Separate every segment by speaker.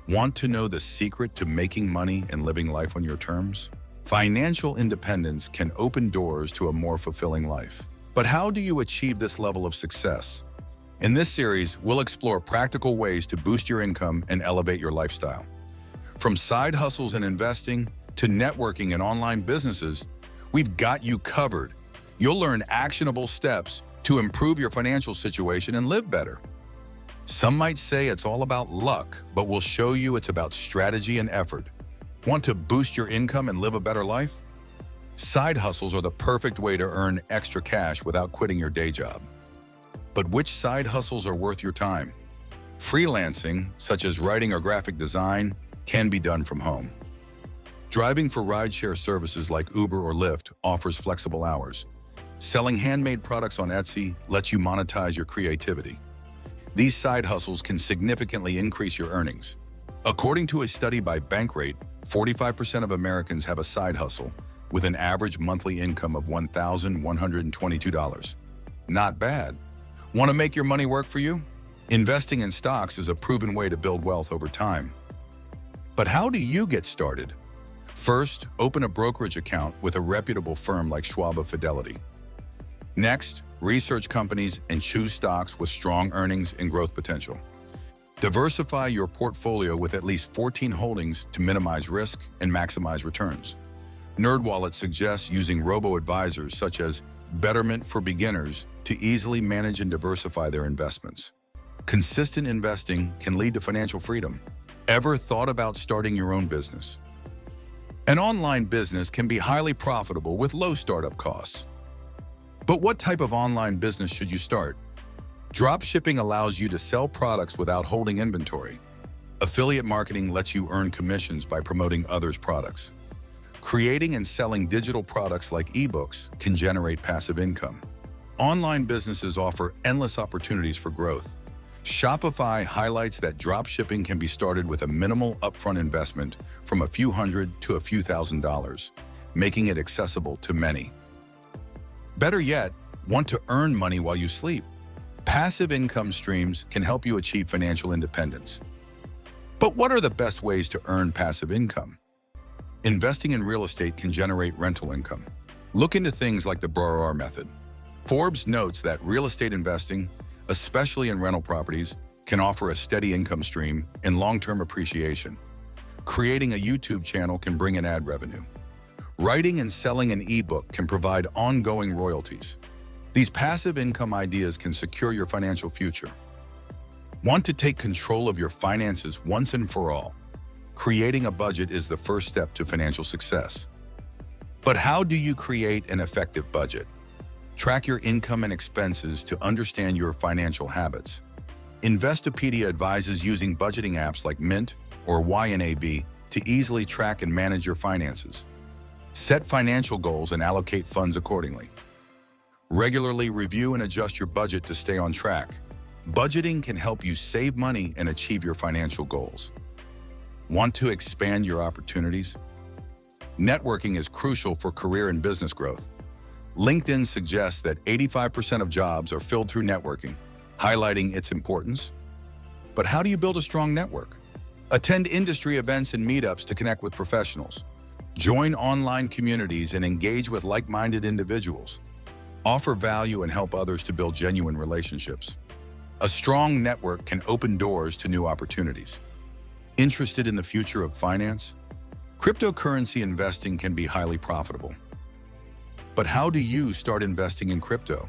Speaker 1: Want to know the secret to making money and living life on your terms? Financial independence can open doors to a more fulfilling life. But how do you achieve this level of success? In this series, we'll explore practical ways to boost your income and elevate your lifestyle. From side hustles and investing to networking and online businesses, we've got you covered. You'll learn actionable steps to improve your financial situation and live better. Some might say it's all about luck, but we'll show you it's about strategy and effort. Want to boost your income and live a better life? Side hustles are the perfect way to earn extra cash without quitting your day job. But which side hustles are worth your time? Freelancing, such as writing or graphic design, can be done from home. Driving for rideshare services like Uber or Lyft offers flexible hours. Selling handmade products on Etsy lets you monetize your creativity. These side hustles can significantly increase your earnings. According to a study by Bankrate, 45% of Americans have a side hustle with an average monthly income of $1,122. Not bad. Want to make your money work for you? Investing in stocks is a proven way to build wealth over time. But how do you get started? First, open a brokerage account with a reputable firm like Schwab or Fidelity. Next, research companies and choose stocks with strong earnings and growth potential. Diversify your portfolio with at least 14 holdings to minimize risk and maximize returns. NerdWallet suggests using robo-advisors such as Betterment for beginners to easily manage and diversify their investments. Consistent investing can lead to financial freedom. Ever thought about starting your own business? An online business can be highly profitable with low startup costs. But what type of online business should you start? Dropshipping allows you to sell products without holding inventory. Affiliate marketing lets you earn commissions by promoting others' products. Creating and selling digital products like ebooks can generate passive income. Online businesses offer endless opportunities for growth. Shopify highlights that dropshipping can be started with a minimal upfront investment from a few hundred to a few $1,000s, making it accessible to many. Better yet, want to earn money while you sleep? Passive income streams can help you achieve financial independence. But what are the best ways to earn passive income? Investing in real estate can generate rental income. Look into things like the BRRRR method. Forbes notes that real estate investing, especially in rental properties, can offer a steady income stream and long-term appreciation. Creating a YouTube channel can bring in ad revenue. Writing and selling an ebook can provide ongoing royalties. These passive income ideas can secure your financial future. Want to take control of your finances once and for all? Creating a budget is the first step to financial success. But how do you create an effective budget? Track your income and expenses to understand your financial habits. Investopedia advises using budgeting apps like Mint or YNAB to easily track and manage your finances. Set financial goals and allocate funds accordingly. Regularly review and adjust your budget to stay on track. Budgeting can help you save money and achieve your financial goals. Want to expand your opportunities? Networking is crucial for career and business growth. LinkedIn suggests that 85% of jobs are filled through networking, highlighting its importance. But how do you build a strong network? Attend industry events and meetups to connect with professionals. Join online communities and engage with like-minded individuals. Offer value and help others to build genuine relationships. A strong network can open doors to new opportunities. Interested in the future of finance? Cryptocurrency investing can be highly profitable. But how do you start investing in crypto?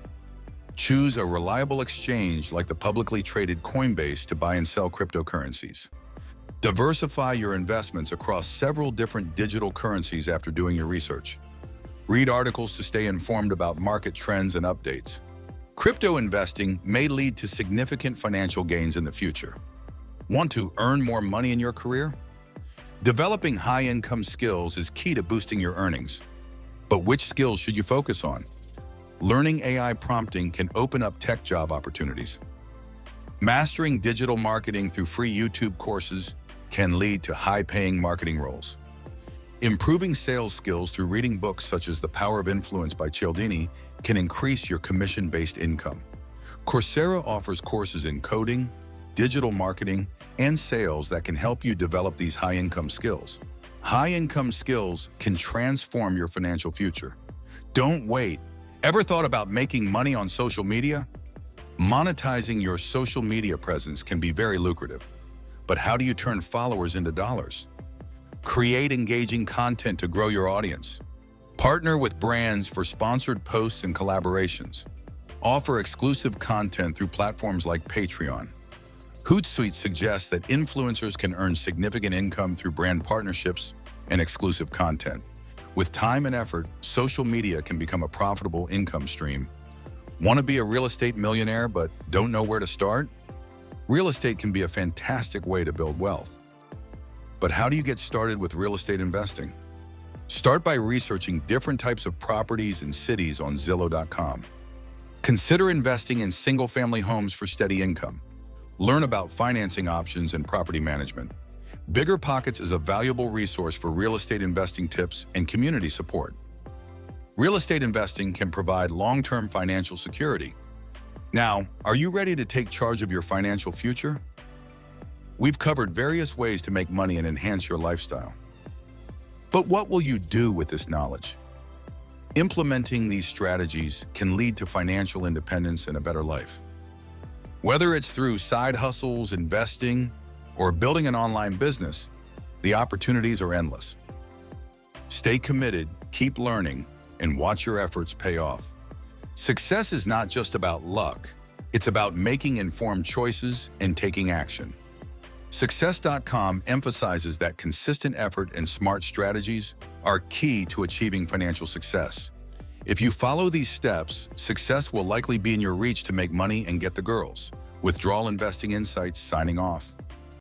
Speaker 1: Choose a reliable exchange like the publicly traded Coinbase to buy and sell cryptocurrencies. Diversify your investments across several different digital currencies after doing your research. Read articles to stay informed about market trends and updates. Crypto investing may lead to significant financial gains in the future. Want to earn more money in your career? Developing high-income skills is key to boosting your earnings. But which skills should you focus on? Learning AI prompting can open up tech job opportunities. Mastering digital marketing through free YouTube courses can lead to high-paying marketing roles. Improving sales skills through reading books such as The Power of Influence by Cialdini can increase your commission-based income. Coursera offers courses in coding, digital marketing, and sales that can help you develop these high-income skills. High-income skills can transform your financial future. Don't wait. Ever thought about making money on social media? Monetizing your social media presence can be very lucrative. But how do you turn followers into dollars? Create engaging content to grow your audience. Partner with brands for sponsored posts and collaborations. Offer exclusive content through platforms like Patreon. Hootsuite suggests that influencers can earn significant income through brand partnerships and exclusive content. With time and effort, social media can become a profitable income stream. Want to be a real estate millionaire but don't know where to start? Real estate can be a fantastic way to build wealth. But how do you get started with real estate investing? Start by researching different types of properties and cities on Zillow.com. Consider investing in single-family homes for steady income. Learn about financing options and property management. BiggerPockets is a valuable resource for real estate investing tips and community support. Real estate investing can provide long-term financial security. Now, are you ready to take charge of your financial future? We've covered various ways to make money and enhance your lifestyle. But what will you do with this knowledge? Implementing these strategies can lead to financial independence and a better life. Whether it's through side hustles, investing, or building an online business, the opportunities are endless. Stay committed, keep learning, and watch your efforts pay off. Success is not just about luck. It's about making informed choices and taking action. Success.com emphasizes that consistent effort and smart strategies are key to achieving financial success. If you follow these steps, success will likely be in your reach to make money and get the girls. Withdrawal Investing Insights signing off.